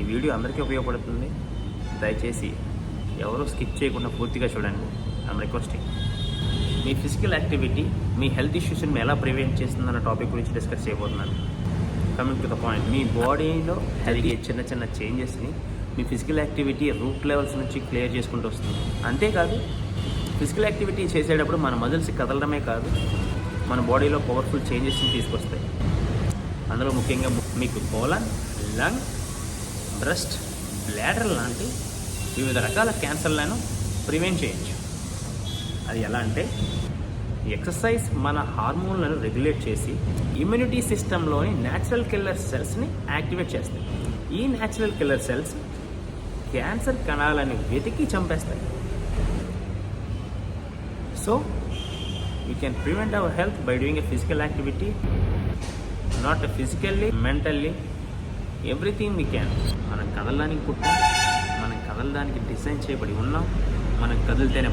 ఈ వీడియో అందరికీ ఉపయోగపడుతుంది. దయచేసి ఎవరూ స్కిప్ చేయకుండా పూర్తిగా చూడండి. I'm requesting. మీ ఫిజికల్ యాక్టివిటీ మీ హెల్త్ ఇష్యూస్ని ఎలా ప్రివెంట్ చేస్తుందన్న టాపిక్ గురించి డిస్కస్ చేయబోతున్నాను. కమింగ్ టు ద పాయింట్, మీ బాడీలో జరిగే చిన్న చిన్న చేంజెస్ని మీ ఫిజికల్ యాక్టివిటీ రూట్ లెవెల్స్ నుంచి క్లియర్ చేసుకుంటూ వస్తుంది. అంతేకాదు, ఫిజికల్ యాక్టివిటీ చేసేటప్పుడు మన మజిల్స్ కదలడమే కాదు, మన బాడీలో పవర్ఫుల్ చేంజెస్ని తీసుకొస్తాయి. అందులో ముఖ్యంగా మీకు కోలన్, లంగ్, బ్రెస్ట్, బ్లాడర్ లాంటి వివిధ రకాల క్యాన్సర్లను ప్రివెంట్ చేయొచ్చు. అది ఎలా అంటే, ఎక్సర్సైజ్ మన హార్మోన్లను రెగ్యులేట్ చేసి ఇమ్యూనిటీ సిస్టంలోని న్యాచురల్ కిల్లర్ సెల్స్ని యాక్టివేట్ చేస్తాయి. ఈ న్యాచురల్ కిల్లర్ సెల్స్ క్యాన్సర్ కణాలను వెతికి చంపేస్తాయి. So we can prevent our health by doing a physical activity, not physically, mentally, everything we can. మనం కదలడానికి పుట్టాం, మనం కదలడానికి డిజైన్ చేయబడి ఉన్నాం, మనం కదిలితేనే